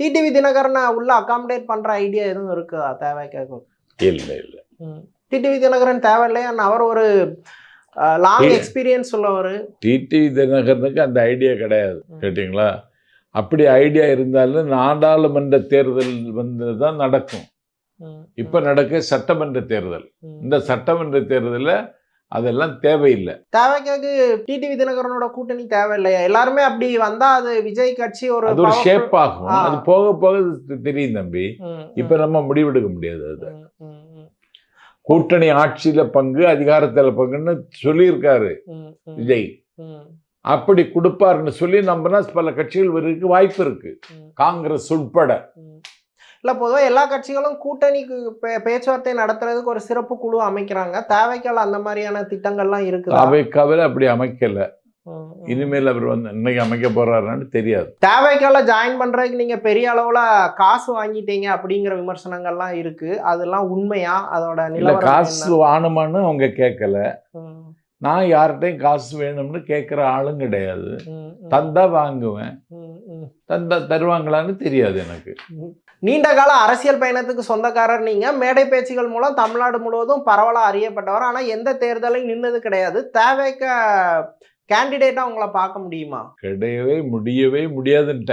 TTV தினகரனை உள்ள accommodate பண்ற ஐடியா எதுவும் இருக்குதா தேவைக்காக? இல்லை இல்லை. டிடிவி தினகரன் தேவையில்லையா? அவர் ஒரு லாங் எக்ஸ்பீரியன்ஸ் உள்ளவர். டிடிவி தினகரனுக்கு அந்த ஐடியா கிடையாது, கேட்டிங்களா? அப்படி ஐடியா இருந்தாலும் நாடாளுமன்ற தேர்தல் தான் நடக்கும். இப்ப நடக்க சட்டமன்ற தேர்தல். இந்த சட்டமன்ற தேர்தலில் அதெல்லாம் தேவையில்லை. தேவைக்காக டிடிவி தினகரனோட கூட்டணி தேவையில்லையா? எல்லாருமே அப்படி வந்தா அது விஜய் கட்சி ஒரு ஷேப் ஆகும். அது போக போக தெரியும் தம்பி. இப்ப நம்ம முடிவெடுக்க முடியாது. அது கூட்டணி ஆட்சியில பங்கு, அதிகாரத்துல பங்குன்னு சொல்லியிருக்காரு விஜய். அப்படி கொடுப்பாருன்னு சொல்லி நம்பினா பல கட்சிகள் வருவதற்கு வாய்ப்பு இருக்கு, காங்கிரஸ் உட்பட. இல்ல, பொதுவாக எல்லா கட்சிகளும் கூட்டணிக்கு பேச்சுவார்த்தை நடத்துறதுக்கு ஒரு சிறப்பு குழு அமைக்கிறாங்க. தேவைக்கால அந்த மாதிரியான திட்டங்கள்லாம் இருக்கு. தேவைக்காவில் அப்படி அமைக்கல. இனிமேல் அவர் இன்னைக்கு அமைக்க போறாருன்னு தெரியாது. தேவைக்கால ஜாயின் பண்றதுக்கு நீங்க பெரிய அளவுல காசு வாங்கிட்டீங்க அப்படிங்கிற விமர்சனங்கள்லாம் இருக்கு. அதெல்லாம் உண்மையா? அதோட நிலவரம் காசு வாணுமான்னு அவங்க கேட்கல. நான் யார்கிட்டையும் காசு வேணும்னு கேட்குற ஆளும் கிடையாது. தந்தா வாங்குவேன், தந்தா தருவாங்களான்னு தெரியாது எனக்கு. நீண்ட கால அரசியல் பயணத்துக்கு சொந்தக்காரர் நீங்க. மேடை பேச்சுகள் மூலம் தமிழ்நாடு முழுவதும் பரவலாக அறியப்பட்டவர். ஆனால் எந்த தேர்தலையும் நின்னது கிடையாது. தேவைக்க கேண்டிடேட்டா உங்களை பார்க்க முடியுமா? கிடையவே முடியவே முடியாதுன்ட்டேன்.